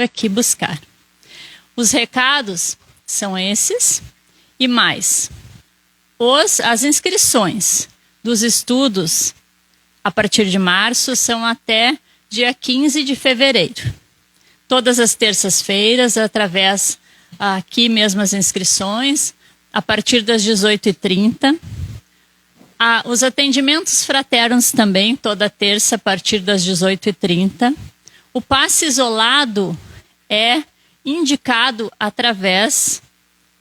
aqui buscar. Os recados são esses e mais. As inscrições dos estudos a partir de março são até dia 15 de fevereiro. Todas as terças-feiras, através aqui mesmo as inscrições, a partir das 18h30. Os atendimentos fraternos também, toda terça, a partir das 18h30. O passe isolado é indicado através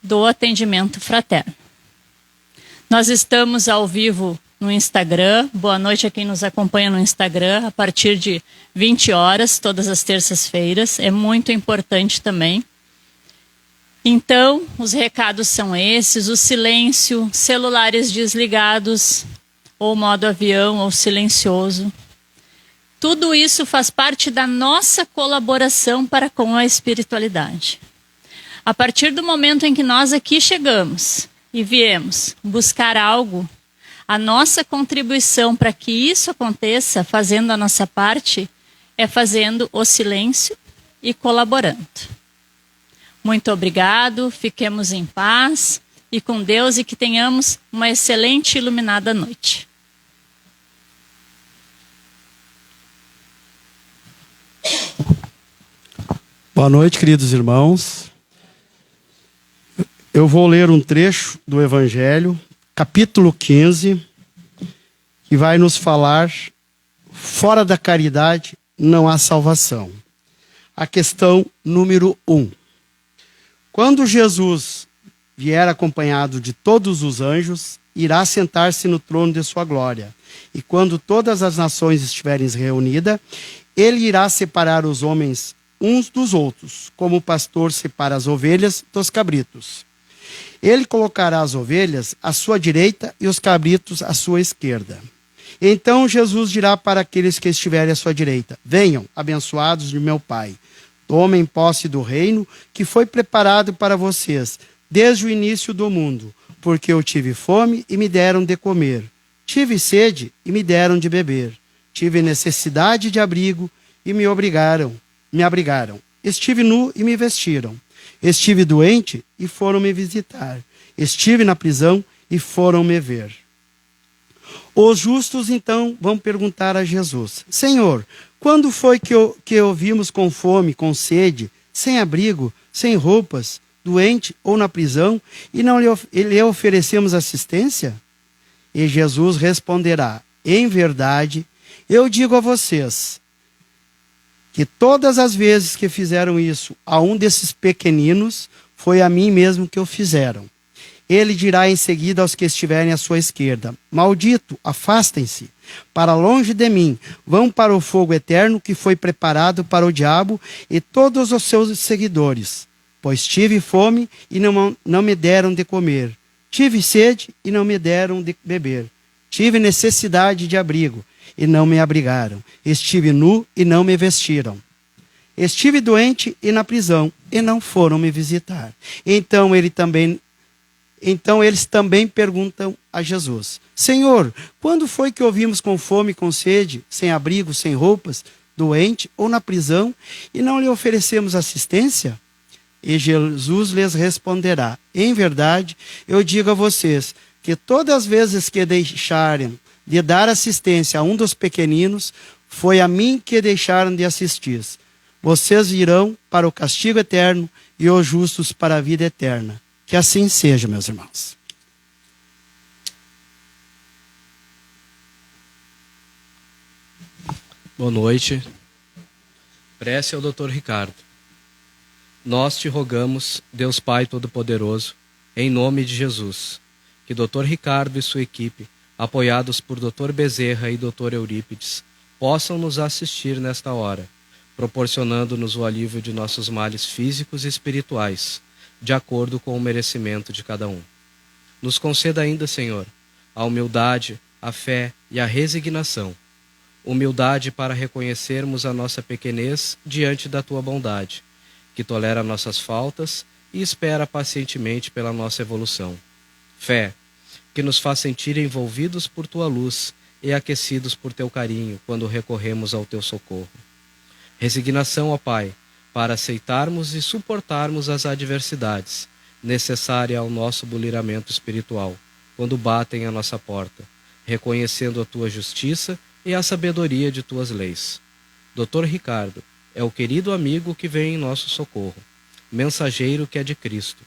do atendimento fraterno. Nós estamos ao vivo no Instagram. Boa noite a quem nos acompanha no Instagram, a partir de 20 horas, todas as terças-feiras. É muito importante também. Então, os recados são esses: o silêncio, celulares desligados, ou modo avião, ou silencioso. Tudo isso faz parte da nossa colaboração para com a espiritualidade. A partir do momento em que nós aqui chegamos e viemos buscar algo, a nossa contribuição para que isso aconteça, fazendo a nossa parte, é fazendo o silêncio e colaborando. Muito obrigado, fiquemos em paz e com Deus e que tenhamos uma excelente e iluminada noite. Boa noite, queridos irmãos. Eu vou ler um trecho do Evangelho, capítulo 15, que vai nos falar: fora da caridade não há salvação. A questão número 1. Quando Jesus vier acompanhado de todos os anjos, irá sentar-se no trono de sua glória. E quando todas as nações estiverem reunidas, ele irá separar os homens uns dos outros, como o pastor separa as ovelhas dos cabritos. Ele colocará as ovelhas à sua direita e os cabritos à sua esquerda. Então Jesus dirá para aqueles que estiverem à sua direita: venham, abençoados de meu Pai, tomem posse do reino que foi preparado para vocês desde o início do mundo, porque eu tive fome e me deram de comer, tive sede e me deram de beber, tive necessidade de abrigo e me abrigaram, estive nu e me vestiram, estive doente e foram me visitar, estive na prisão e foram me ver. Os justos então vão perguntar a Jesus: Senhor, quando foi que ouvimos com fome, com sede, sem abrigo, sem roupas, doente ou na prisão, e não lhe oferecemos assistência? E Jesus responderá: em verdade, eu digo a vocês, que todas as vezes que fizeram isso a um desses pequeninos, foi a mim mesmo que o fizeram. Ele dirá em seguida aos que estiverem à sua esquerda: maldito, afastem-se, para longe de mim, vão para o fogo eterno que foi preparado para o diabo e todos os seus seguidores. Pois tive fome e não me deram de comer, tive sede e não me deram de beber, tive necessidade de abrigo e não me abrigaram, estive nu e não me vestiram, estive doente e na prisão e não foram me visitar. Então eles também perguntam a Jesus: Senhor, quando foi que ouvimos com fome, com sede, sem abrigo, sem roupas, doente ou na prisão, e não lhe oferecemos assistência? E Jesus lhes responderá: em verdade, eu digo a vocês, que todas as vezes que deixarem de dar assistência a um dos pequeninos, foi a mim que deixaram de assistir. Vocês irão para o castigo eterno e os justos para a vida eterna. Que assim seja, meus irmãos. Boa noite. Prece ao Dr. Ricardo. Nós te rogamos, Deus Pai Todo-Poderoso, em nome de Jesus, que Dr. Ricardo e sua equipe, apoiados por Dr. Bezerra e Dr. Eurípides, possam nos assistir nesta hora, proporcionando-nos o alívio de nossos males físicos e espirituais, de acordo com o merecimento de cada um. Nos conceda ainda, Senhor, a humildade, a fé e a resignação. Humildade para reconhecermos a nossa pequenez diante da Tua bondade, que tolera nossas faltas e espera pacientemente pela nossa evolução. Fé, que nos faz sentir envolvidos por Tua luz e aquecidos por Teu carinho quando recorremos ao Teu socorro. Resignação, ó Pai, para aceitarmos e suportarmos as adversidades necessárias ao nosso buliramento espiritual, quando batem à nossa porta, reconhecendo a tua justiça e a sabedoria de tuas leis. Dr. Ricardo é o querido amigo que vem em nosso socorro, mensageiro que é de Cristo.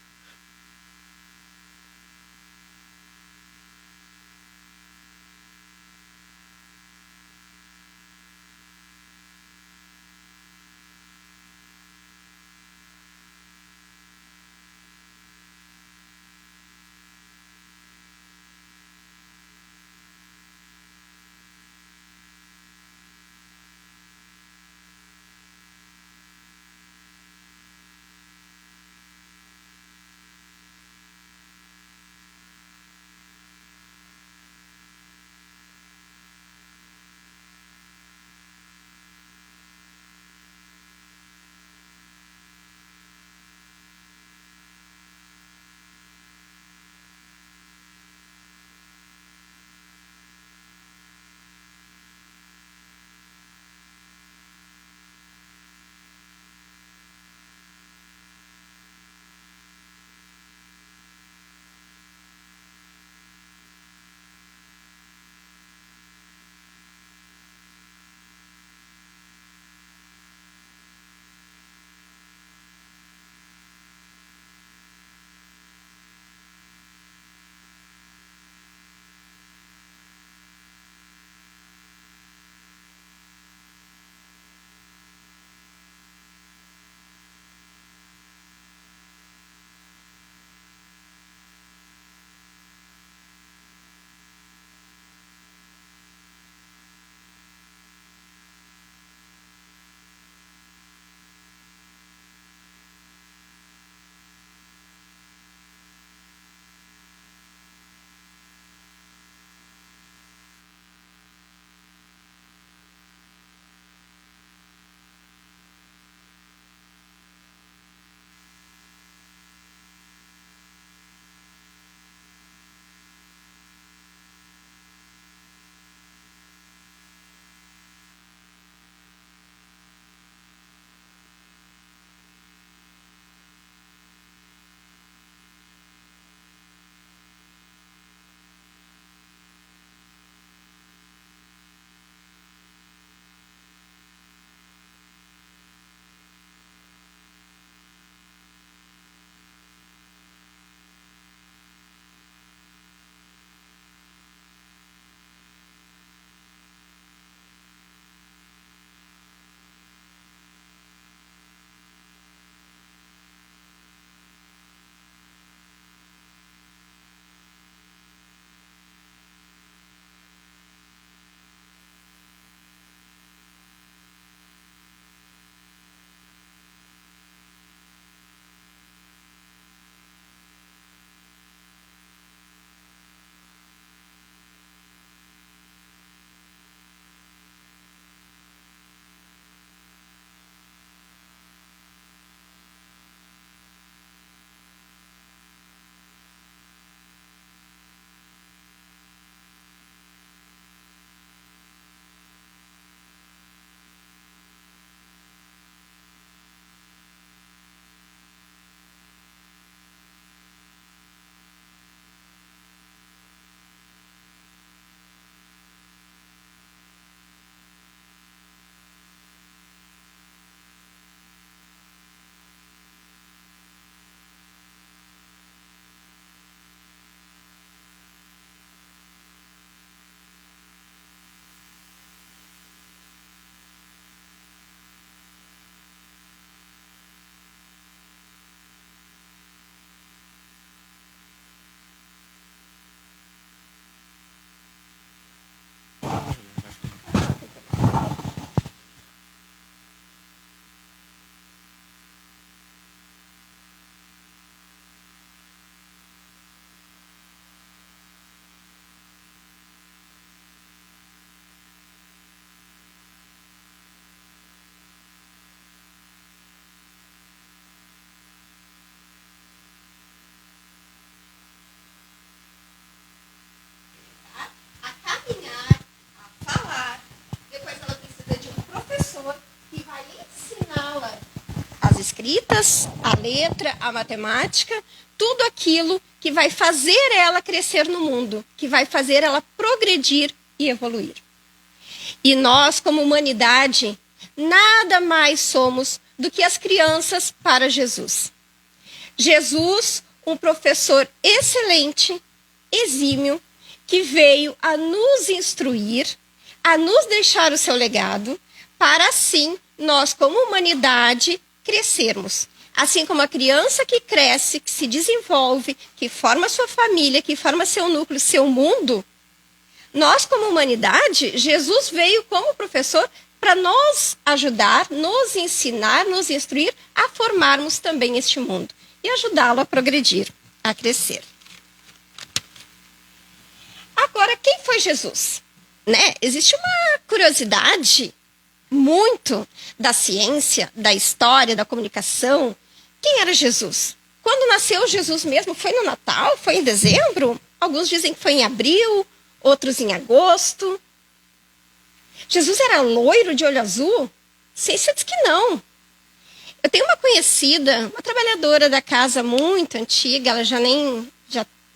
escritas, a letra, a matemática, tudo aquilo que vai fazer ela crescer no mundo, que vai fazer ela progredir e evoluir. E nós, como humanidade, nada mais somos do que as crianças para Jesus. Jesus, um professor excelente, exímio, que veio a nos instruir, a nos deixar o seu legado, para assim nós, como humanidade, crescermos. Assim como a criança que cresce, que se desenvolve, que forma sua família, que forma seu núcleo, seu mundo, nós, como humanidade, Jesus veio como professor para nos ajudar, nos ensinar, nos instruir a formarmos também este mundo e ajudá-lo a progredir, a crescer. Agora, quem foi Jesus? Né? Existe uma curiosidade muito da ciência, da história, da comunicação. Quem era Jesus? Quando nasceu Jesus mesmo? Foi no Natal? Foi em dezembro? Alguns dizem que foi em abril, outros em agosto. Jesus era loiro de olho azul? Ciência diz que não. Eu tenho uma conhecida, uma trabalhadora da casa muito antiga, ela já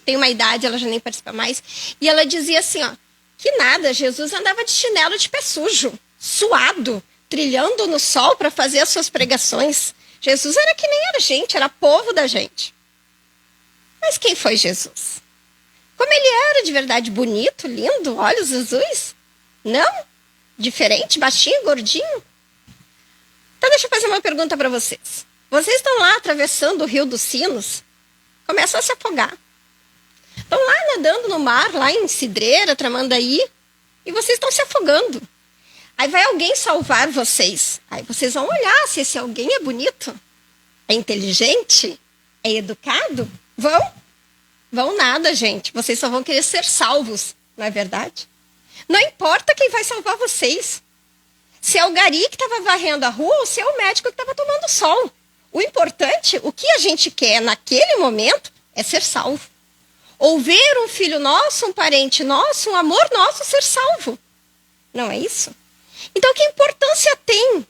tem uma idade, ela já nem participa mais, e ela dizia assim, ó, que nada, Jesus andava de chinelo de pé sujo, suado, trilhando no sol para fazer as suas pregações. Jesus era que nem a gente, era povo da gente. Mas quem foi Jesus? Como ele era de verdade bonito, lindo, olhos azuis? Não? Diferente, baixinho, gordinho? Então deixa eu fazer uma pergunta para vocês. Vocês estão lá atravessando o Rio dos Sinos, começam a se afogar. Estão lá nadando no mar, lá em Cidreira, Tramandaí, e vocês estão se afogando. Aí vai alguém salvar vocês. Aí vocês vão olhar se esse alguém é bonito, é inteligente, é educado. Vão nada, gente. Vocês só vão querer ser salvos, não é verdade? Não importa quem vai salvar vocês. Se é o gari que estava varrendo a rua ou se é o médico que estava tomando sol. O importante, o que a gente quer naquele momento, é ser salvo. Ou ver um filho nosso, um parente nosso, um amor nosso ser salvo. Não é isso? Então, que importância tem?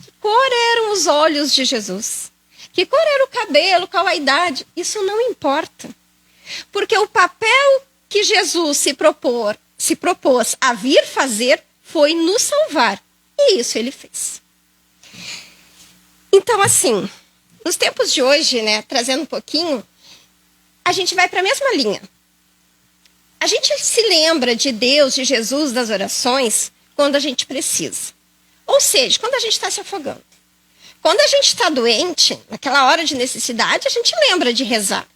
Que cor eram os olhos de Jesus? Que cor era o cabelo, qual a idade? Isso não importa. Porque o papel que Jesus se propôs a vir fazer foi nos salvar. E isso ele fez. Então, assim, nos tempos de hoje, né, trazendo um pouquinho, a gente vai para a mesma linha. A gente se lembra de Deus, de Jesus, das orações, quando a gente precisa. Ou seja, quando a gente está se afogando. Quando a gente está doente, naquela hora de necessidade, a gente lembra de rezar.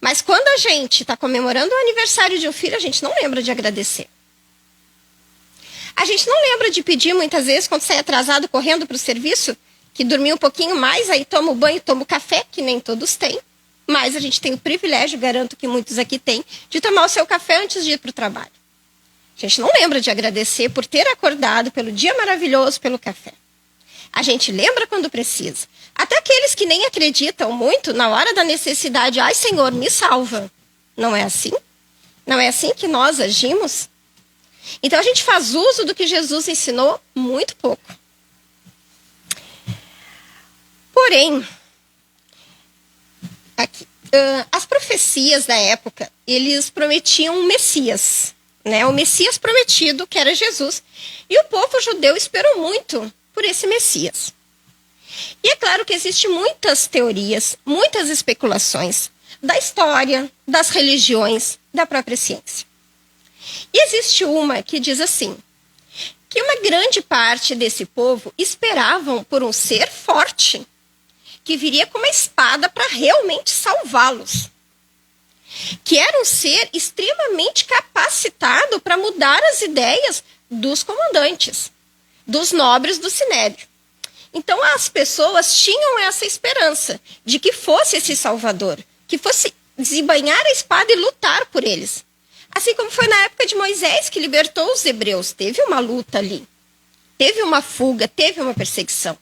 Mas quando a gente está comemorando o aniversário de um filho, a gente não lembra de agradecer. A gente não lembra de pedir, muitas vezes, quando sai atrasado correndo para o serviço, que dormiu um pouquinho mais, aí toma o banho, toma o café, que nem todos têm. Mas a gente tem o privilégio, garanto que muitos aqui têm, de tomar o seu café antes de ir para o trabalho. A gente não lembra de agradecer por ter acordado, pelo dia maravilhoso, pelo café. A gente lembra quando precisa. Até aqueles que nem acreditam muito, na hora da necessidade, ai Senhor, me salva. Não é assim? Não é assim que nós agimos? Então a gente faz uso do que Jesus ensinou muito pouco. Porém, aqui, as profecias da época, eles prometiam um Messias, né? O Messias prometido, que era Jesus. E o povo judeu esperou muito por esse Messias. E é claro que existem muitas teorias, muitas especulações da história, das religiões, da própria ciência. E existe uma que diz assim, que uma grande parte desse povo esperavam por um ser forte, que viria com uma espada para realmente salvá-los. Que era um ser extremamente capacitado para mudar as ideias dos comandantes, dos nobres do Sinédrio. Então as pessoas tinham essa esperança de que fosse esse Salvador, que fosse desembainhar a espada e lutar por eles. Assim como foi na época de Moisés, que libertou os hebreus. Teve uma luta ali, teve uma fuga, teve uma perseguição.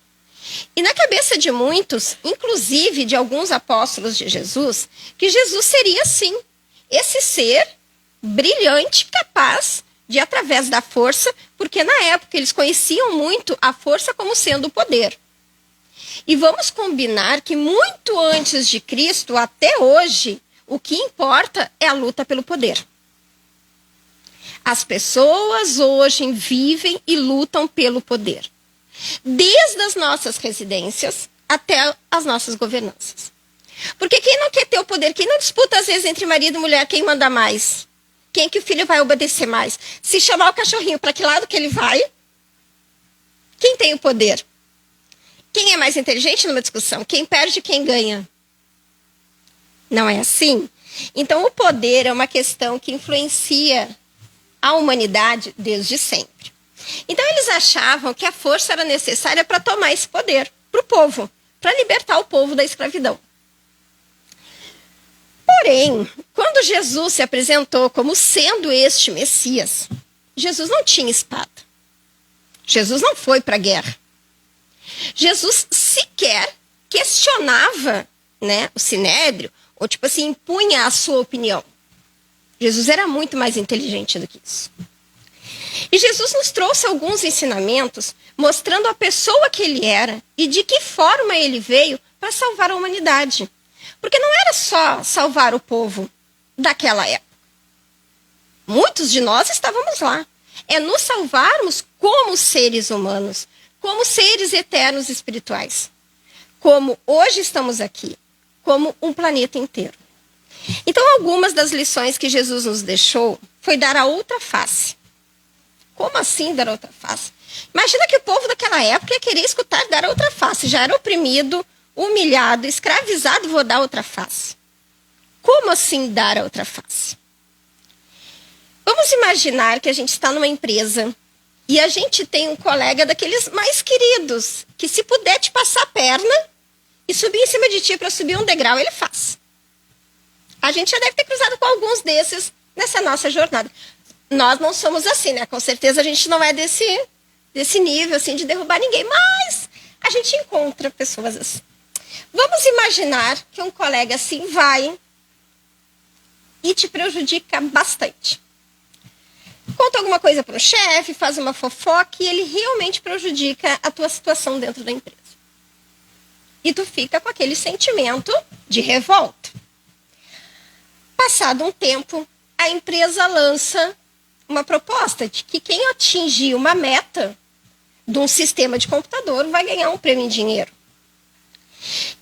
E na cabeça de muitos, inclusive de alguns apóstolos de Jesus, que Jesus seria, sim, esse ser brilhante, capaz de, através da força, porque na época eles conheciam muito a força como sendo o poder. E vamos combinar que muito antes de Cristo, até hoje, o que importa é a luta pelo poder. As pessoas hoje vivem e lutam pelo poder. Desde as nossas residências até as nossas governanças. Porque quem não quer ter o poder, quem não disputa às vezes entre marido e mulher, quem manda mais? Quem que o filho vai obedecer mais? Se chamar o cachorrinho, para que lado que ele vai? Quem tem o poder? Quem é mais inteligente numa discussão? Quem perde, quem ganha? Não é assim? Então o poder é uma questão que influencia a humanidade desde sempre. Então eles achavam que a força era necessária para tomar esse poder para o povo, para libertar o povo da escravidão. Porém, quando Jesus se apresentou como sendo este Messias, Jesus não tinha espada. Jesus não foi para a guerra. Jesus sequer questionava, né, o sinédrio, ou tipo assim, impunha a sua opinião. Jesus era muito mais inteligente do que isso. E Jesus nos trouxe alguns ensinamentos mostrando a pessoa que ele era e de que forma ele veio para salvar a humanidade. Porque não era só salvar o povo daquela época. Muitos de nós estávamos lá. É nos salvarmos como seres humanos, como seres eternos espirituais. Como hoje estamos aqui, como um planeta inteiro. Então, algumas das lições que Jesus nos deixou foi dar a outra face. Como assim dar a outra face? Imagina que o povo daquela época ia querer escutar dar a outra face. Já era oprimido, humilhado, escravizado, vou dar outra face. Como assim dar a outra face? Vamos imaginar que a gente está numa empresa e a gente tem um colega daqueles mais queridos, que se puder te passar a perna e subir em cima de ti para subir um degrau, ele faz. A gente já deve ter cruzado com alguns desses nessa nossa jornada. Nós não somos assim, né? Com certeza a gente não é desse nível assim de derrubar ninguém, mas a gente encontra pessoas assim. Vamos imaginar que um colega assim vai e te prejudica bastante. Conta alguma coisa para o chefe, faz uma fofoca e ele realmente prejudica a tua situação dentro da empresa. E tu fica com aquele sentimento de revolta. Passado um tempo, a empresa lança uma proposta de que quem atingir uma meta de um sistema de computador vai ganhar um prêmio em dinheiro.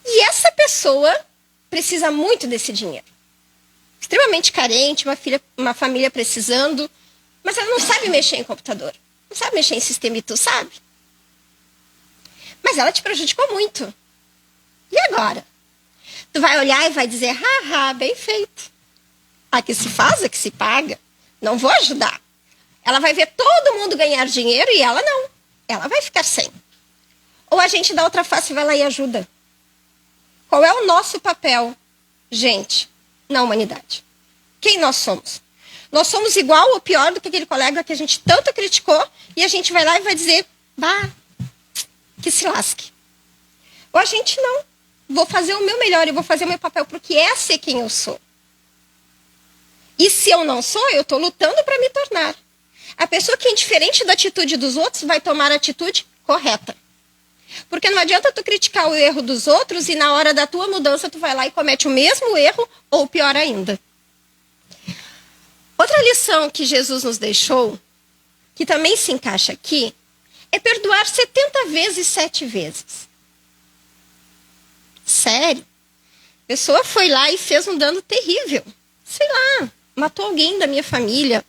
E essa pessoa precisa muito desse dinheiro. Extremamente carente, uma família precisando, mas ela não sabe mexer em computador. Não sabe mexer em sistema e tu sabe. Mas ela te prejudicou muito. E agora? Tu vai olhar e vai dizer, haha, bem feito. Aqui se faz, aqui se paga. Não vou ajudar. Ela vai ver todo mundo ganhar dinheiro e ela não. Ela vai ficar sem. Ou a gente dá outra face e vai lá e ajuda. Qual é o nosso papel, gente, na humanidade? Quem nós somos? Nós somos igual ou pior do que aquele colega que a gente tanto criticou e a gente vai lá e vai dizer, bah, que se lasque. Ou a gente não. Vou fazer o meu melhor e vou fazer o meu papel porque essa é quem eu sou. E se eu não sou, eu estou lutando para me tornar. A pessoa que é indiferente da atitude dos outros vai tomar a atitude correta. Porque não adianta tu criticar o erro dos outros e na hora da tua mudança tu vai lá e comete o mesmo erro ou pior ainda. Outra lição que Jesus nos deixou, que também se encaixa aqui, é perdoar 70 vezes 7 vezes. Sério? A pessoa foi lá e fez um dano terrível. Sei lá, matou alguém da minha família,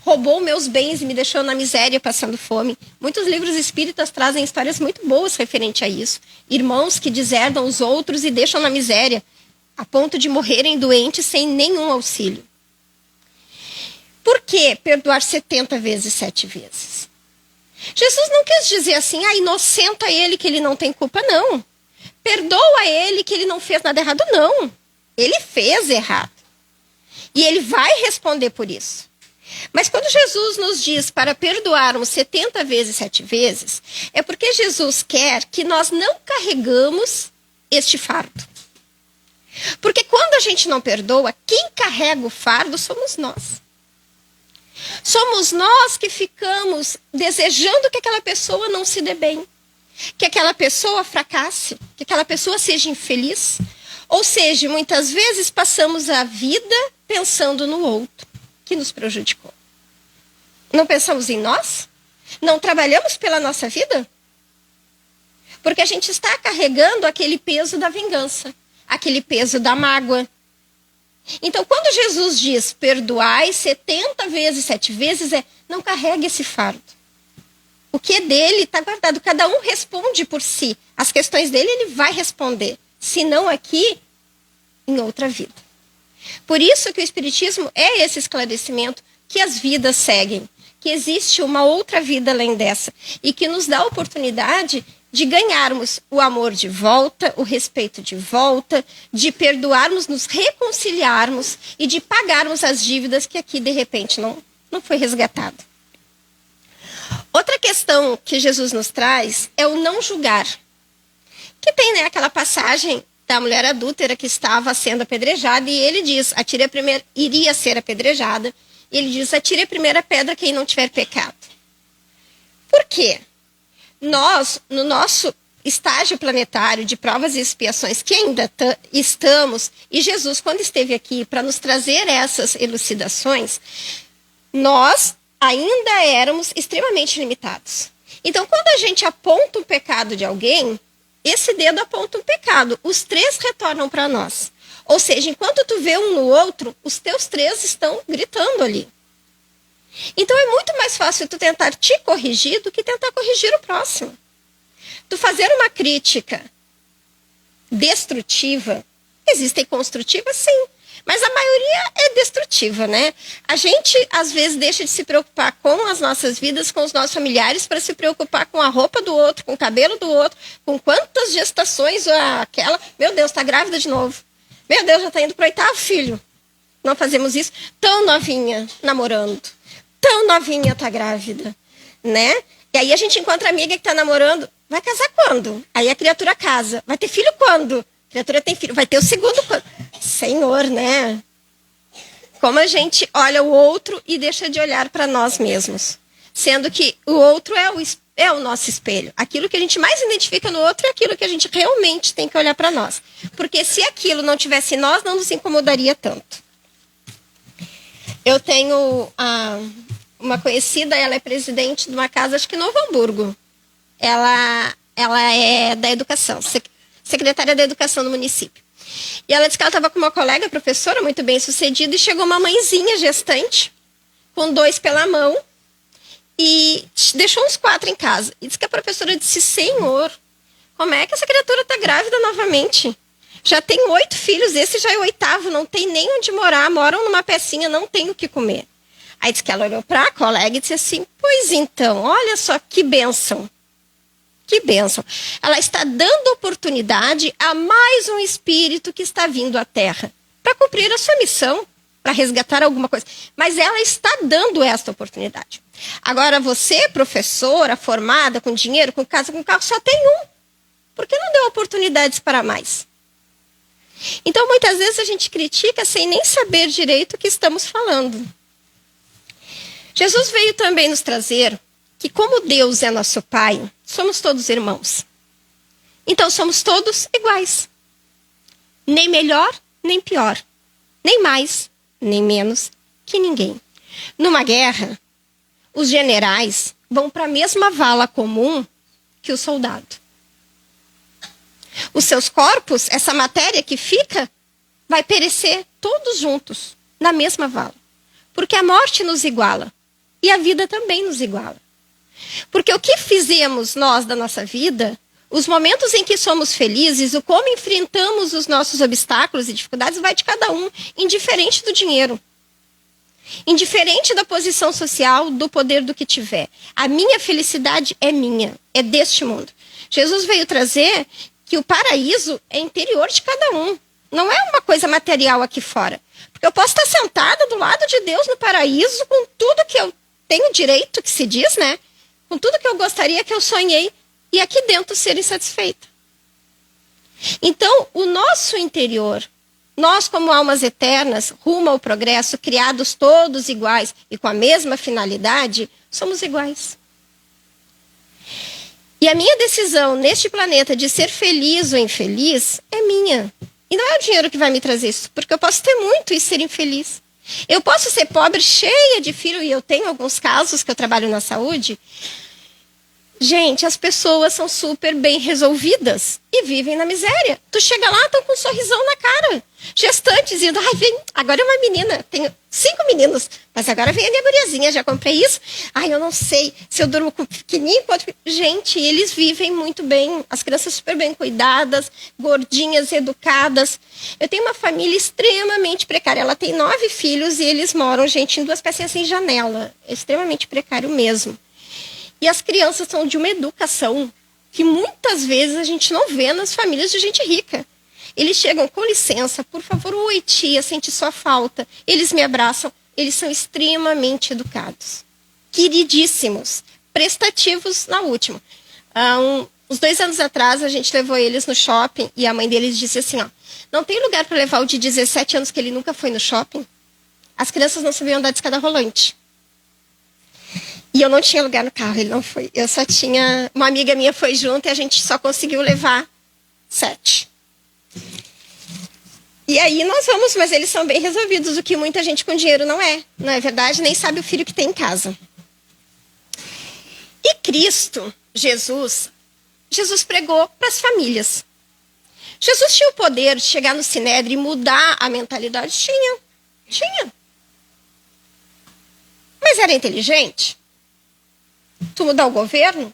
roubou meus bens e me deixou na miséria passando fome. Muitos livros espíritas trazem histórias muito boas referente a isso. Irmãos que deserdam os outros e deixam na miséria, a ponto de morrerem doentes sem nenhum auxílio. Por que perdoar 70 vezes 7 vezes? Jesus não quis dizer assim, inocenta ele que ele não tem culpa, não. Perdoa ele que ele não fez nada errado, não. Ele fez errado. E ele vai responder por isso. Mas quando Jesus nos diz para perdoarmos 70 vezes 7 vezes, é porque Jesus quer que nós não carregamos este fardo. Porque quando a gente não perdoa, quem carrega o fardo somos nós. Somos nós que ficamos desejando que aquela pessoa não se dê bem. que aquela pessoa fracasse, que aquela pessoa seja infeliz. Ou seja, muitas vezes passamos a vida pensando no outro que nos prejudicou. Não pensamos em nós? Não trabalhamos pela nossa vida? Porque a gente está carregando aquele peso da vingança, aquele peso da mágoa. Então, quando Jesus diz perdoai 70 vezes, 7 vezes, não carregue esse fardo. O que é dele está guardado. Cada um responde por si. As questões dele ele vai responder. Se não aqui, em outra vida. Por isso que o Espiritismo é esse esclarecimento que as vidas seguem. Que existe uma outra vida além dessa. E que nos dá a oportunidade de ganharmos o amor de volta, o respeito de volta, de perdoarmos, nos reconciliarmos e de pagarmos as dívidas que aqui, de repente, não foi resgatado. Outra questão que Jesus nos traz é o não julgar. Que tem, né, aquela passagem da mulher adúltera que estava sendo apedrejada e ele diz, iria ser apedrejada, e ele diz, atire a primeira pedra quem não tiver pecado. Por quê? Nós, no nosso estágio planetário de provas e expiações que ainda estamos, e Jesus, quando esteve aqui para nos trazer essas elucidações, nós ainda éramos extremamente limitados. Então, quando a gente aponta um pecado de alguém, esse dedo aponta um pecado. Os 3 retornam para nós. Ou seja, enquanto tu vê um no outro, os teus 3 estão gritando ali. Então, é muito mais fácil tu tentar te corrigir do que tentar corrigir o próximo. Tu fazer uma crítica destrutiva, existem construtivas, sim. Mas a maioria é destrutiva, né? A gente, às vezes, deixa de se preocupar com as nossas vidas, com os nossos familiares, para se preocupar com a roupa do outro, com o cabelo do outro, com quantas gestações aquela... Meu Deus, está grávida de novo. Meu Deus, já está indo para o 8º filho. Não fazemos isso. Tão novinha, namorando. Tão novinha, está grávida. Né? E aí a gente encontra a amiga que está namorando. Vai casar quando? Aí a criatura casa. Vai ter filho quando? A criatura tem filho. Vai ter o segundo quando? Senhor, né? Como a gente olha o outro e deixa de olhar para nós mesmos. Sendo que o outro é o nosso espelho. Aquilo que a gente mais identifica no outro é aquilo que a gente realmente tem que olhar para nós. Porque se aquilo não tivesse em nós, não nos incomodaria tanto. Eu tenho uma conhecida, ela é presidente de uma casa, acho que em Novo Hamburgo. Ela é da educação, secretária da educação do município. E ela disse que ela estava com uma colega, professora, muito bem sucedida, e chegou uma mãezinha gestante, com 2 pela mão, e deixou uns 4 em casa. E disse que a professora disse, Senhor, como é que essa criatura está grávida novamente? Já tem 8 filhos, esse já é o 8º, não tem nem onde morar, moram numa pecinha, não tem o que comer. Aí disse que ela olhou para a colega e disse assim, pois então, olha só que bênção. Que bênção. Ela está dando oportunidade a mais um espírito que está vindo à Terra para cumprir a sua missão, para resgatar alguma coisa. Mas ela está dando esta oportunidade. Agora você, professora, formada, com dinheiro, com casa, com carro, só tem um. Por que não deu oportunidades para mais? Então, muitas vezes a gente critica sem nem saber direito o que estamos falando. Jesus veio também nos trazer que como Deus é nosso Pai, somos todos irmãos. Então somos todos iguais. Nem melhor, nem pior. Nem mais, nem menos que ninguém. Numa guerra, os generais vão para a mesma vala comum que o soldado. Os seus corpos, essa matéria que fica, vai perecer todos juntos, na mesma vala. Porque a morte nos iguala. E a vida também nos iguala. Porque o que fizemos nós da nossa vida, os momentos em que somos felizes, o como enfrentamos os nossos obstáculos e dificuldades, vai de cada um, indiferente do dinheiro. Indiferente da posição social, do poder do que tiver. A minha felicidade é minha, é deste mundo. Jesus veio trazer que o paraíso é interior de cada um. Não é uma coisa material aqui fora. Porque eu posso estar sentada do lado de Deus no paraíso com tudo que eu tenho direito, que se diz, né? Com tudo que eu gostaria, que eu sonhei, e aqui dentro ser insatisfeita. Então, o nosso interior, nós como almas eternas, rumo ao progresso, criados todos iguais e com a mesma finalidade, somos iguais. E a minha decisão neste planeta de ser feliz ou infeliz é minha. E não é o dinheiro que vai me trazer isso, porque eu posso ter muito e ser infeliz. Eu posso ser pobre, cheia de filho, e eu tenho alguns casos que eu trabalho na saúde. Gente, as pessoas são super bem resolvidas e vivem na miséria. Tu chega lá, estão com um sorrisão na cara. Gestantes, dizendo, ai, vem, agora é uma menina, tenho 5 meninos, mas agora vem a minha guriazinha, já comprei isso. Ai, eu não sei se eu durmo com o pequenininho, com outro... Gente, eles vivem muito bem, as crianças super bem cuidadas, gordinhas, educadas. Eu tenho uma família extremamente precária, ela tem 9 filhos e eles moram, gente, em 2 pecinhas sem janela. É extremamente precário mesmo. E as crianças são de uma educação que muitas vezes a gente não vê nas famílias de gente rica. Eles chegam, com licença, por favor, oi tia, senti sua falta. Eles me abraçam, eles são extremamente educados. Queridíssimos, prestativos na última. Uns 2 anos atrás, a gente levou eles no shopping e a mãe deles disse assim, ó, não tem lugar para levar o de 17 anos que ele nunca foi no shopping? As crianças não sabiam andar de escada rolante. E eu não tinha lugar no carro, ele não foi. Eu só tinha... Uma amiga minha foi junto e a gente só conseguiu levar 7. E aí nós vamos, mas eles são bem resolvidos, o que muita gente com dinheiro não é. Não é verdade? Nem sabe o filho que tem em casa. E Cristo, Jesus pregou para as famílias. Jesus tinha o poder de chegar no Sinédrio e mudar a mentalidade? Tinha. Mas era inteligente? Tu mudar o governo?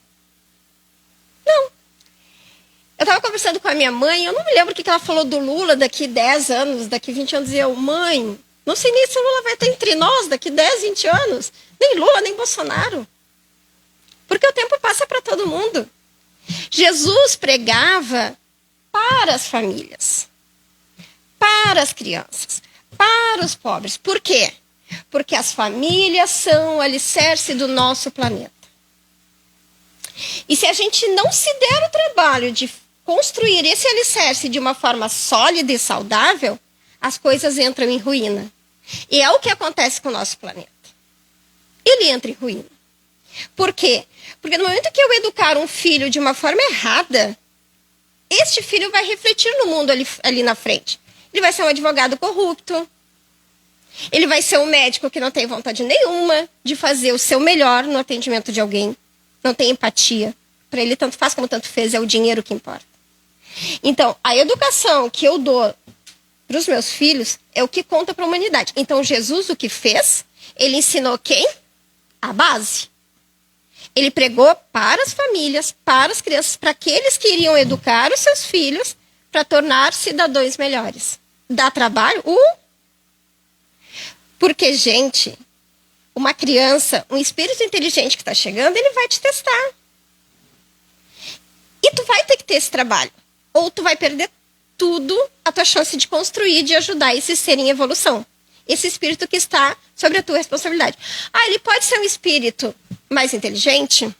Não. Eu estava conversando com a minha mãe, eu não me lembro o que ela falou do Lula daqui 10 anos, daqui 20 anos, e eu, mãe, não sei nem se o Lula vai estar entre nós daqui 10, 20 anos. Nem Lula, nem Bolsonaro. Porque o tempo passa para todo mundo. Jesus pregava para as famílias, para as crianças, para os pobres. Por quê? Porque as famílias são o alicerce do nosso planeta. E se a gente não se der o trabalho de construir esse alicerce de uma forma sólida e saudável, as coisas entram em ruína. E é o que acontece com o nosso planeta. Ele entra em ruína. Por quê? Porque no momento que eu educar um filho de uma forma errada, este filho vai refletir no mundo ali na frente. Ele vai ser um advogado corrupto. Ele vai ser um médico que não tem vontade nenhuma de fazer o seu melhor no atendimento de alguém. Não tem empatia. Para ele, tanto faz como tanto fez, é o dinheiro que importa. Então, a educação que eu dou para os meus filhos é o que conta para a humanidade. Então, Jesus, o que fez? Ele ensinou quem? A base. Ele pregou para as famílias, para as crianças, para aqueles que iriam educar os seus filhos para tornar cidadãos melhores. Dá trabalho? Porque, gente, uma criança, um espírito inteligente que está chegando, ele vai te testar. E tu vai ter que ter esse trabalho. Ou tu vai perder tudo a tua chance de construir, de ajudar esse ser em evolução. Esse espírito que está sobre a tua responsabilidade. Ele pode ser um espírito mais inteligente,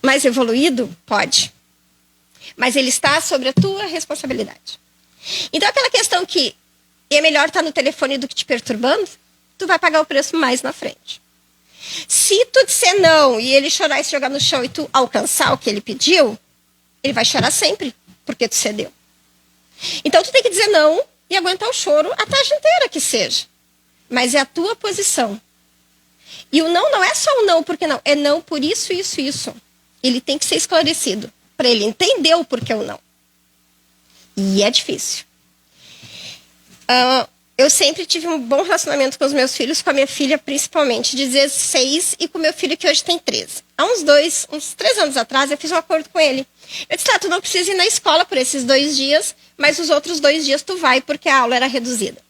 mais evoluído? Pode. Mas ele está sobre a tua responsabilidade. Então, aquela questão que é melhor estar no telefone do que te perturbando, tu vai pagar o preço mais na frente. Se tu disser não e ele chorar e se jogar no chão e tu alcançar o que ele pediu, ele vai chorar sempre, porque tu cedeu. Então tu tem que dizer não e aguentar o choro a tarde inteira que seja. Mas é a tua posição. E o não é só um não porque não, é não por isso, isso, isso. Ele tem que ser esclarecido, para ele entender o porquê o não. E é difícil. Eu sempre tive um bom relacionamento com os meus filhos, com a minha filha principalmente, de 16, e com o meu filho que hoje tem 13. Há uns 3 anos atrás, eu fiz um acordo com ele. Eu disse, tu não precisa ir na escola por esses 2 dias, mas os outros 2 dias tu vai, porque a aula era reduzida.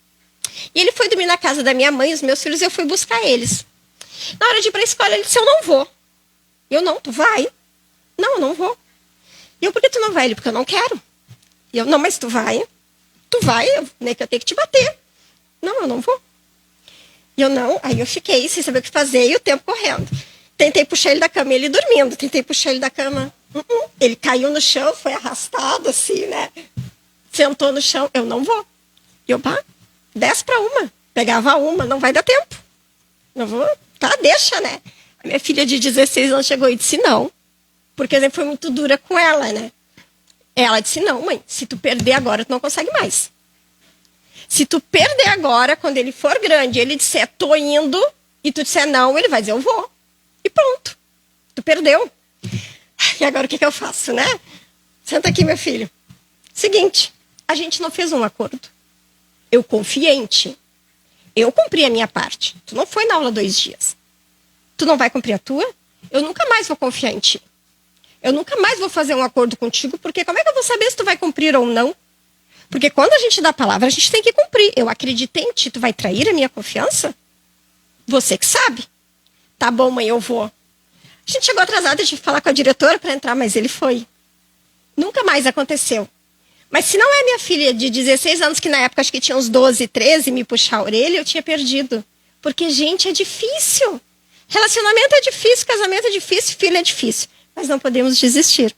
E ele foi dormir na casa da minha mãe, os meus filhos, e eu fui buscar eles. Na hora de ir para a escola, ele disse, eu não vou. Eu, não, tu vai? Não, eu não vou. E eu, por que tu não vai? Ele, porque eu não quero. E eu, não, mas tu vai. Tu vai, né, que eu tenho que te bater. Não, eu não vou. E eu não, aí eu fiquei sem saber o que fazer e o tempo correndo. Tentei puxar ele da cama, ele dormindo. Tentei puxar ele da cama. Ele caiu no chão, foi arrastado assim, né? Sentou no chão, eu não vou. E eu, 10 para 1. Pegava uma, não vai dar tempo. Não vou, tá, deixa, né? A minha filha de 16 anos chegou e disse não. Porque ele foi muito dura com ela, né? Ela disse, não, mãe, se tu perder agora, tu não consegue mais. Se tu perder agora, quando ele for grande, ele disser, tô indo, e tu disser não, ele vai dizer, eu vou. E pronto. Tu perdeu. E agora o que eu faço, né? Senta aqui, meu filho. Seguinte, a gente não fez um acordo. Eu confiei em ti. Eu cumpri a minha parte. Tu não foi na aula 2 dias. Tu não vai cumprir a tua? Eu nunca mais vou confiar em ti. Eu nunca mais vou fazer um acordo contigo, porque como é que eu vou saber se tu vai cumprir ou não? Porque quando a gente dá a palavra, a gente tem que cumprir. Eu acreditei em ti, tu vai trair a minha confiança? Você que sabe. Tá bom, mãe, eu vou. A gente chegou atrasada de falar com a diretora para entrar, mas ele foi. Nunca mais aconteceu. Mas se não é minha filha de 16 anos, que na época acho que tinha uns 12, 13, me puxar a orelha, eu tinha perdido. Porque, gente, é difícil. Relacionamento é difícil, casamento é difícil, filho é difícil. Mas não podemos desistir.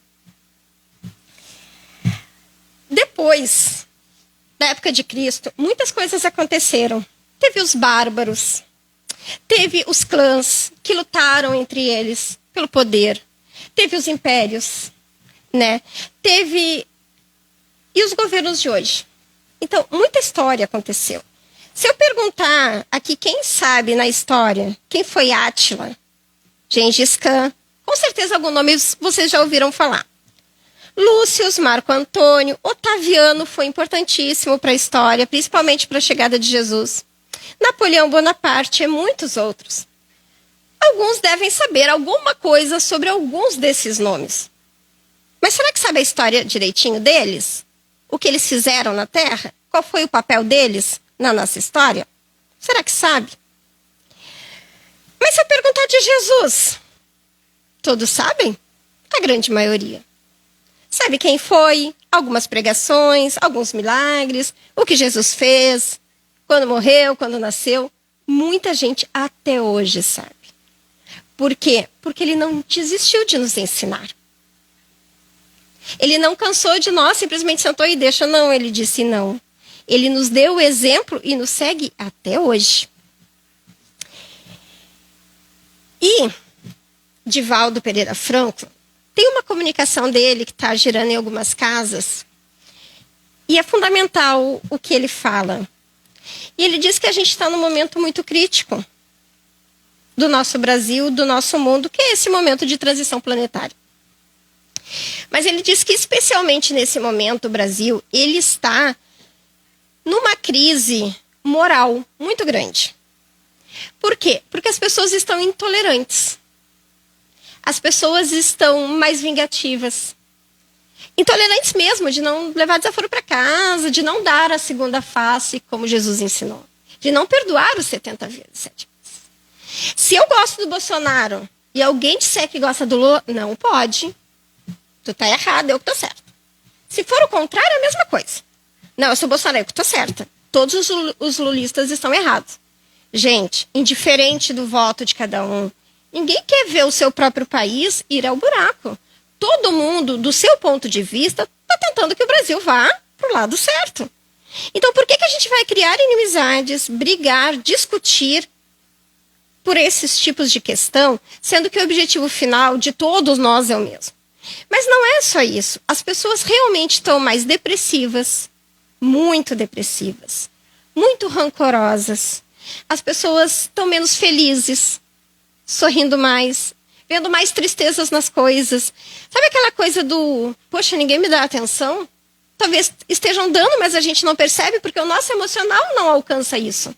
Depois da época de Cristo, muitas coisas aconteceram. Teve os bárbaros, teve os clãs que lutaram entre eles pelo poder, teve os impérios, né? Teve e os governos de hoje. Então, muita história aconteceu. Se eu perguntar aqui quem sabe na história quem foi Átila, Gengis Khan, com certeza algum nome vocês já ouviram falar. Lúcio, Marco Antônio, Otaviano foi importantíssimo para a história, principalmente para a chegada de Jesus. Napoleão Bonaparte e muitos outros. Alguns devem saber alguma coisa sobre alguns desses nomes. Mas será que sabe a história direitinho deles? O que eles fizeram na Terra? Qual foi o papel deles na nossa história? Será que sabe? Mas se eu perguntar de Jesus, todos sabem? A grande maioria. Sabe quem foi? Algumas pregações, alguns milagres, o que Jesus fez, quando morreu, quando nasceu. Muita gente até hoje sabe. Por quê? Porque ele não desistiu de nos ensinar. Ele não cansou de nós, simplesmente sentou e deixa. Não, ele disse não. Ele nos deu o exemplo e nos segue até hoje. E Divaldo Pereira Franco, tem uma comunicação dele que está girando em algumas casas. E é fundamental o que ele fala. E ele diz que a gente está num momento muito crítico do nosso Brasil, do nosso mundo, que é esse momento de transição planetária. Mas ele diz que, especialmente nesse momento, o Brasil, ele está numa crise moral muito grande. Por quê? Porque as pessoas estão intolerantes. As pessoas estão mais vingativas. Intolerantes mesmo, de não levar desaforo para casa, de não dar a segunda face, como Jesus ensinou. De não perdoar os 70 vezes 7 vezes. Se eu gosto do Bolsonaro e alguém disser que gosta do Lula, não pode. Tu tá errado, eu que tô certa. Se for o contrário, é a mesma coisa. Não, eu sou Bolsonaro, eu que tô certa. Todos os lulistas estão errados. Gente, indiferente do voto de cada um, ninguém quer ver o seu próprio país ir ao buraco. Todo mundo, do seu ponto de vista, está tentando que o Brasil vá para o lado certo. Então, por que a gente vai criar inimizades, brigar, discutir por esses tipos de questão, sendo que o objetivo final de todos nós é o mesmo? Mas não é só isso. As pessoas realmente estão mais depressivas, muito rancorosas. As pessoas estão menos felizes, sorrindo mais, vendo mais tristezas nas coisas. Sabe aquela coisa do, poxa, ninguém me dá atenção? Talvez estejam dando, mas a gente não percebe porque o nosso emocional não alcança isso.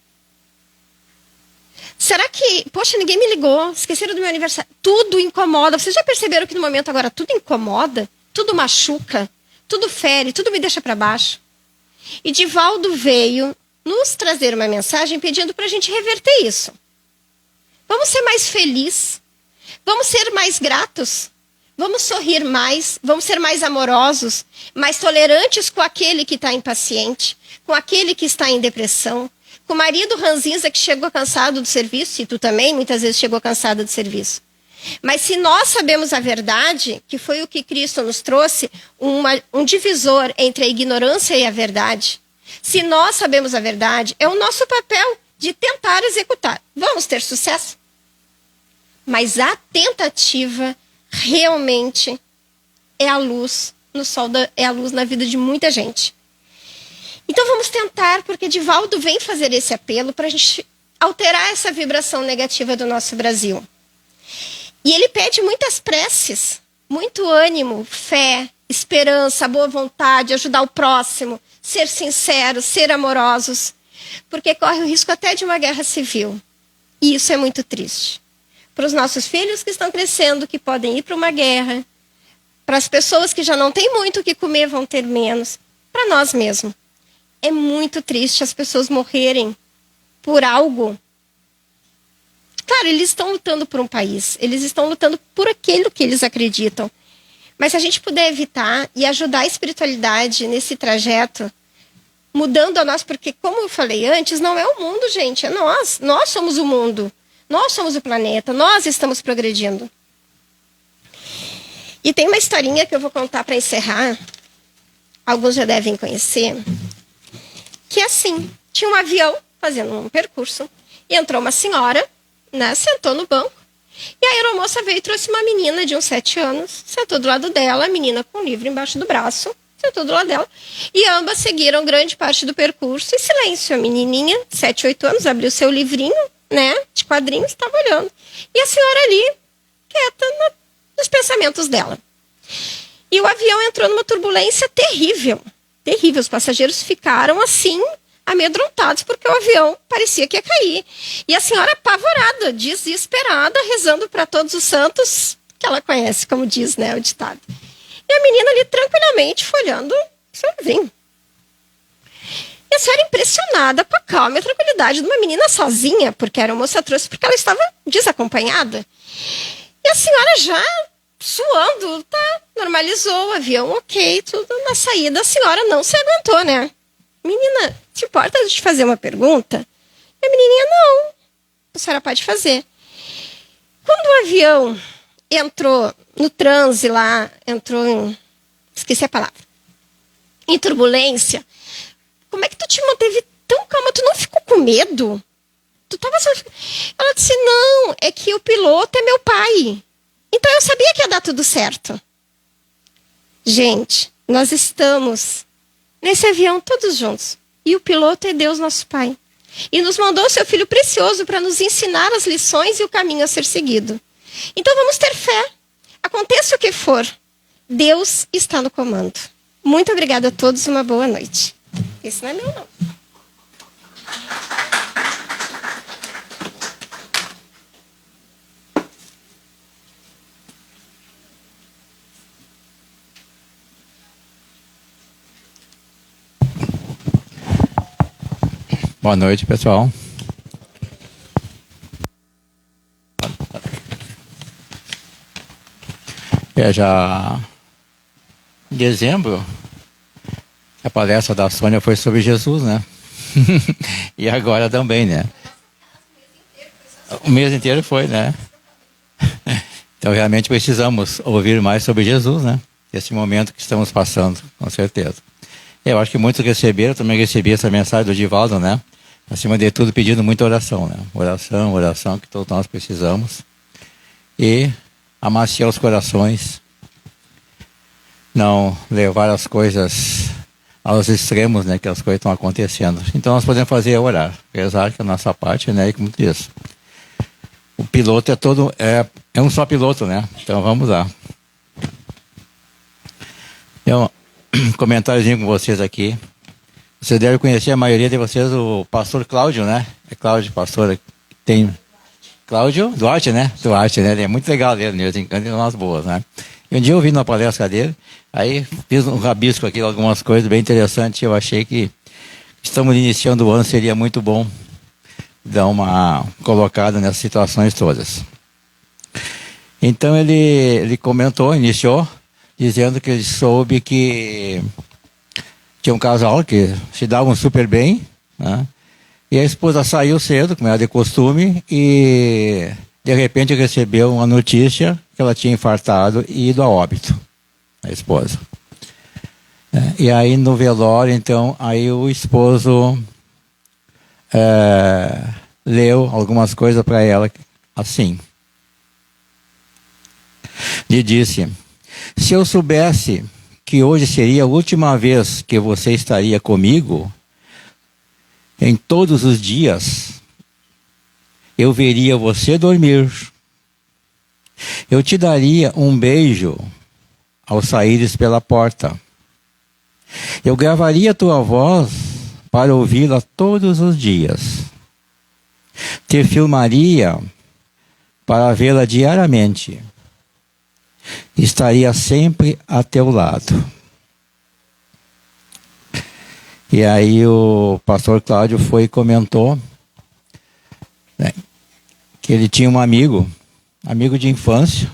Será que, poxa, ninguém me ligou, esqueceram do meu aniversário? Tudo incomoda. Vocês já perceberam que no momento agora tudo incomoda? Tudo machuca, tudo fere, tudo me deixa para baixo. E Divaldo veio nos trazer uma mensagem pedindo para a gente reverter isso. Vamos ser mais felizes, vamos ser mais gratos, vamos sorrir mais, vamos ser mais amorosos, mais tolerantes com aquele que está impaciente, com aquele que está em depressão, com o marido ranzinza que chegou cansado do serviço, e tu também muitas vezes chegou cansada do serviço. Mas se nós sabemos a verdade, que foi o que Cristo nos trouxe, um divisor entre a ignorância e a verdade, se nós sabemos a verdade, é o nosso papel de tentar executar. Vamos ter sucesso? Mas a tentativa realmente é a luz no sol, é a luz na vida de muita gente. Então vamos tentar, porque Divaldo vem fazer esse apelo para a gente alterar essa vibração negativa do nosso Brasil. E ele pede muitas preces, muito ânimo, fé, esperança, boa vontade, ajudar o próximo, ser sinceros, ser amorosos, porque corre o risco até de uma guerra civil. E isso é muito triste. Para os nossos filhos que estão crescendo, que podem ir para uma guerra, para as pessoas que já não têm muito o que comer, vão ter menos, para nós mesmos. É muito triste as pessoas morrerem por algo. Claro, eles estão lutando por um país, eles estão lutando por aquilo que eles acreditam. Mas se a gente puder evitar e ajudar a espiritualidade nesse trajeto, mudando a nós, porque como eu falei antes, não é o mundo, gente, é nós. Nós somos o mundo, nós somos o planeta, nós estamos progredindo. E tem uma historinha que eu vou contar para encerrar, alguns já devem conhecer, que é assim, tinha um avião fazendo um percurso, e entrou uma senhora, né, sentou no banco, e a aeromoça veio e trouxe uma menina de uns 7 anos, sentou do lado dela, a menina com um livro embaixo do braço, sentou do lado dela, e ambas seguiram grande parte do percurso em silêncio. A menininha, 7, 8 anos, abriu seu livrinho, né, de quadrinhos, estava olhando. E a senhora ali, quieta, nos pensamentos dela. E o avião entrou numa turbulência terrível, terrível. Os passageiros ficaram assim, amedrontados, porque o avião parecia que ia cair. E a senhora apavorada, desesperada, rezando para todos os santos, que ela conhece, como diz, né, o ditado. E a menina ali tranquilamente folhando o seu livrinho. E a senhora impressionada com a calma e a tranquilidade de uma menina sozinha, porque era uma moça trouxe, porque ela estava desacompanhada. E a senhora já suando, tá, normalizou o avião, ok, tudo na saída. A senhora não se aguentou, né? Menina, te importa de te fazer uma pergunta? E a menininha, não. A senhora pode fazer. Quando o avião entrou no transe lá, entrou em... esqueci a palavra. Em turbulência, como é que tu te manteve tão calma? Tu não ficou com medo? Tu tava só... Ela disse, não, é que o piloto é meu pai. Então eu sabia que ia dar tudo certo. Gente, nós estamos nesse avião todos juntos. E o piloto é Deus, nosso Pai. E nos mandou o seu Filho precioso para nos ensinar as lições e o caminho a ser seguido. Então vamos ter fé. Aconteça o que for, Deus está no comando. Muito obrigada a todos e uma boa noite. Esse não é meu, não. Boa noite, pessoal. Já em dezembro, a palestra da Sônia foi sobre Jesus, né? E agora também, né? O mês inteiro foi, né? Então, realmente precisamos ouvir mais sobre Jesus, né? Esse momento que estamos passando, com certeza. Eu acho que muitos receberam, também recebi essa mensagem do Divaldo, né? Acima de tudo, pedindo muita oração, né? Oração, oração, que todos nós precisamos. E amaciar os corações, não levar as coisas aos extremos, né? Que as coisas estão acontecendo. Então, nós podemos fazer é orar, rezar, que é a nossa parte, né? E como diz, o piloto é um só piloto, né? Então, vamos lá. Então, um comentáriozinho com vocês aqui. Vocês devem conhecer, a maioria de vocês, o pastor Cláudio, né? É Cláudio, pastor, tem... Cláudio Duarte, né? Duarte, né? Ele é muito legal dele, ele tem umas boas, né? E um dia eu vi numa palestra dele, aí fiz um rabisco aqui, algumas coisas bem interessantes, eu achei que estamos iniciando o ano, seria muito bom dar uma colocada nessas situações todas. Então ele comentou, iniciou, dizendo que ele soube que tinha um casal que se davam super bem, né? E a esposa saiu cedo, como era de costume, e de repente recebeu uma notícia que ela tinha infartado e ido a óbito, a esposa. E aí no velório, então, aí o esposo leu algumas coisas para ela assim. lhe disse: se eu soubesse que hoje seria a última vez que você estaria comigo, em todos os dias, eu veria você dormir. Eu te daria um beijo ao saíres pela porta. Eu gravaria tua voz para ouvi-la todos os dias. Te filmaria para vê-la diariamente. Estaria sempre a teu lado. E aí o pastor Cláudio foi e comentou, né, que ele tinha um amigo de infância,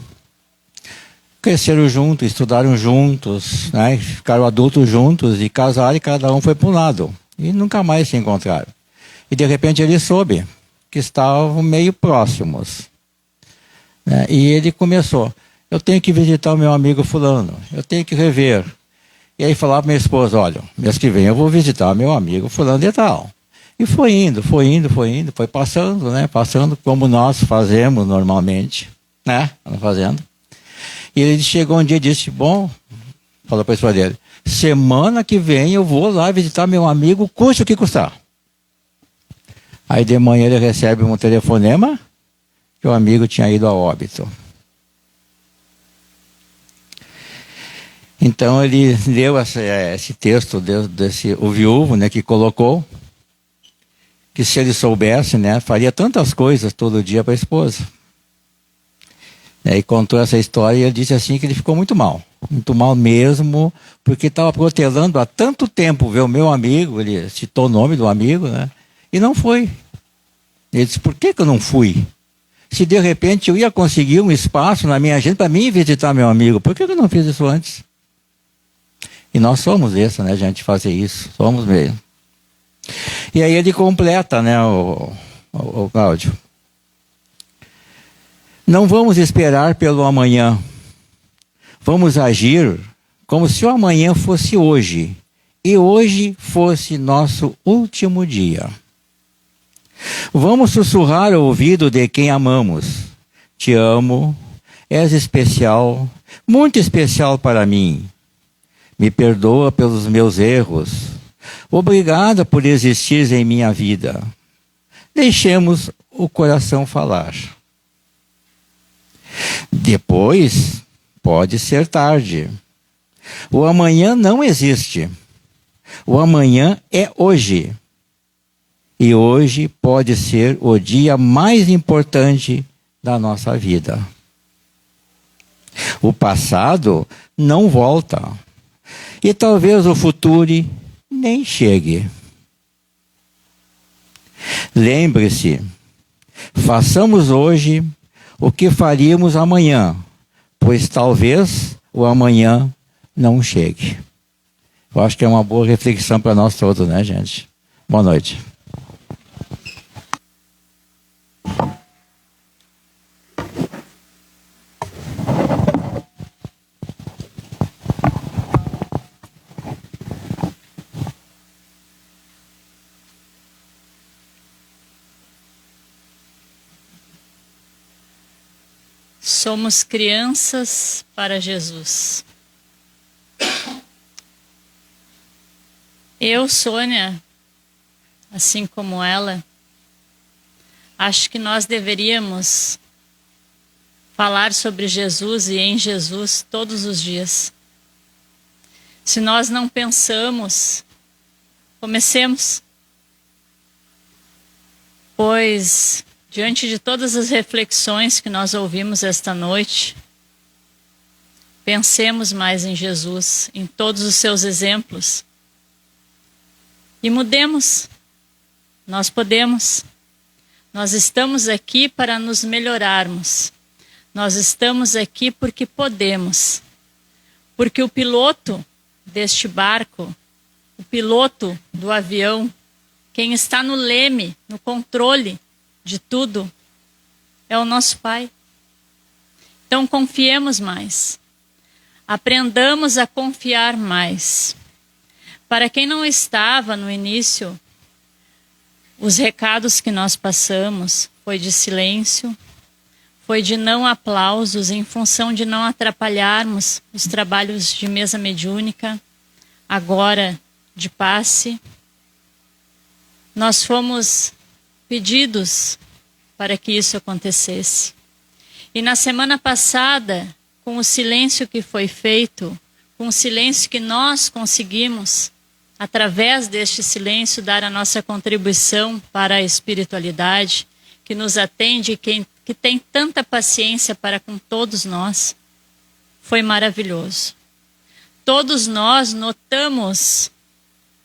cresceram juntos, estudaram juntos, né, ficaram adultos juntos e casaram, e cada um foi para um lado. E nunca mais se encontraram. E de repente ele soube que estavam meio próximos, né, e ele começou: eu tenho que visitar o meu amigo fulano, eu tenho que rever. E aí falava para minha esposa: olha, mês que vem eu vou visitar meu amigo fulano de tal. E foi indo, foi passando, né? Passando como nós fazemos normalmente, né? Fazendo. E ele chegou um dia e disse: bom, falou para a esposa dele, semana que vem eu vou lá visitar meu amigo, custe o que custar. Aí de manhã ele recebe um telefonema que o amigo tinha ido a óbito. Então ele leu esse texto o viúvo, né, que colocou que se ele soubesse, né, faria tantas coisas todo dia para a esposa. E contou essa história e ele disse assim que ele ficou muito mal mesmo, porque estava protelando há tanto tempo ver o meu amigo, ele citou o nome do amigo, né, e não foi. Ele disse: por que eu não fui? Se de repente eu ia conseguir um espaço na minha agenda para mim visitar meu amigo, por que eu não fiz isso antes? E nós somos isso, né, gente, fazer isso. Somos mesmo. E aí ele completa, né, o Cláudio. Não vamos esperar pelo amanhã. Vamos agir como se o amanhã fosse hoje. E hoje fosse nosso último dia. Vamos sussurrar ao ouvido de quem amamos: te amo, és especial, muito especial para mim. Me perdoa pelos meus erros. Obrigada por existir em minha vida. Deixemos o coração falar. Depois, pode ser tarde. O amanhã não existe. O amanhã é hoje. E hoje pode ser o dia mais importante da nossa vida. O passado não volta. E talvez o futuro nem chegue. Lembre-se, façamos hoje o que faríamos amanhã, pois talvez o amanhã não chegue. Eu acho que é uma boa reflexão para nós todos, né, gente? Boa noite. Somos crianças para Jesus. Eu, Sônia, assim como ela, acho que nós deveríamos falar sobre Jesus e em Jesus todos os dias. Se nós não pensamos, comecemos. Pois, diante de todas as reflexões que nós ouvimos esta noite, pensemos mais em Jesus, em todos os seus exemplos. E mudemos. Nós podemos. Nós estamos aqui para nos melhorarmos. Nós estamos aqui porque podemos. Porque o piloto deste barco, o piloto do avião, quem está no leme, no controle de tudo, é o nosso Pai. Então confiemos mais. Aprendamos a confiar mais. Para quem não estava no início, os recados que nós passamos foi de silêncio, foi de não aplausos, em função de não atrapalharmos os trabalhos de mesa mediúnica, agora de passe. Nós fomos pedidos para que isso acontecesse. E na semana passada, com o silêncio que foi feito, com o silêncio que nós conseguimos, através deste silêncio, dar a nossa contribuição para a espiritualidade, que nos atende e que tem tanta paciência para com todos nós, foi maravilhoso. Todos nós notamos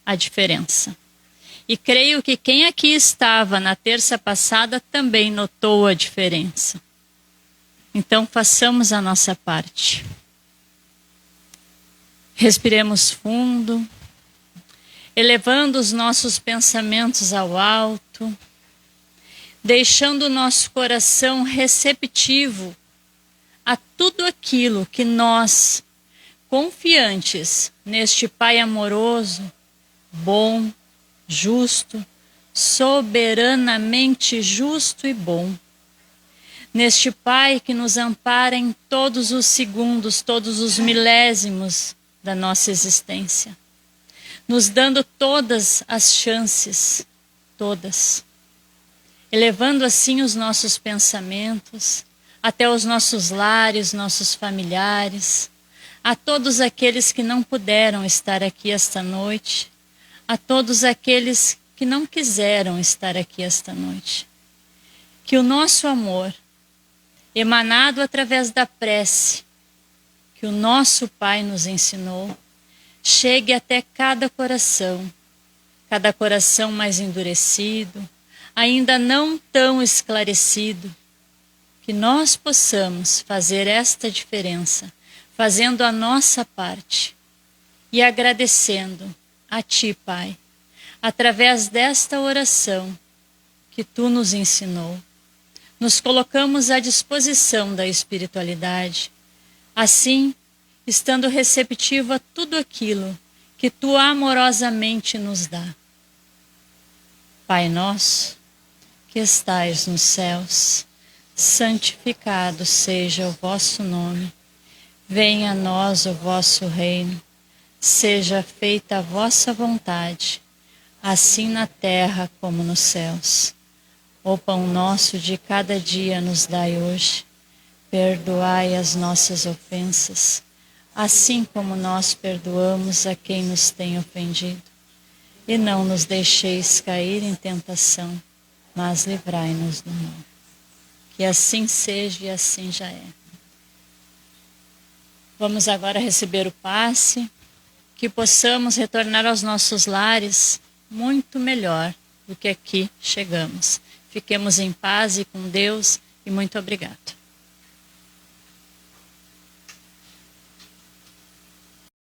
a diferença. E creio que quem aqui estava na terça passada também notou a diferença. Então, façamos a nossa parte. Respiremos fundo, elevando os nossos pensamentos ao alto, deixando o nosso coração receptivo a tudo aquilo que nós, confiantes neste Pai amoroso, bom, justo, soberanamente justo e bom, neste Pai que nos ampara em todos os segundos, todos os milésimos da nossa existência, nos dando todas as chances, todas, elevando assim os nossos pensamentos até os nossos lares, nossos familiares, a todos aqueles que não puderam estar aqui esta noite, a todos aqueles que não quiseram estar aqui esta noite. Que o nosso amor, emanado através da prece, que o nosso Pai nos ensinou, chegue até cada coração mais endurecido, ainda não tão esclarecido, que nós possamos fazer esta diferença, fazendo a nossa parte e agradecendo a Ti, Pai, através desta oração que Tu nos ensinou. Nos colocamos à disposição da espiritualidade, assim, estando receptivo a tudo aquilo que Tu amorosamente nos dá. Pai nosso, que estais nos céus, santificado seja o vosso nome. Venha a nós o vosso reino. Seja feita a vossa vontade, assim na terra como nos céus. O pão nosso de cada dia nos dai hoje. Perdoai as nossas ofensas, assim como nós perdoamos a quem nos tem ofendido. E não nos deixeis cair em tentação, mas livrai-nos do mal. Que assim seja e assim já é. Vamos agora receber o passe, que possamos retornar aos nossos lares muito melhor do que aqui chegamos. Fiquemos em paz e com Deus, e muito obrigado.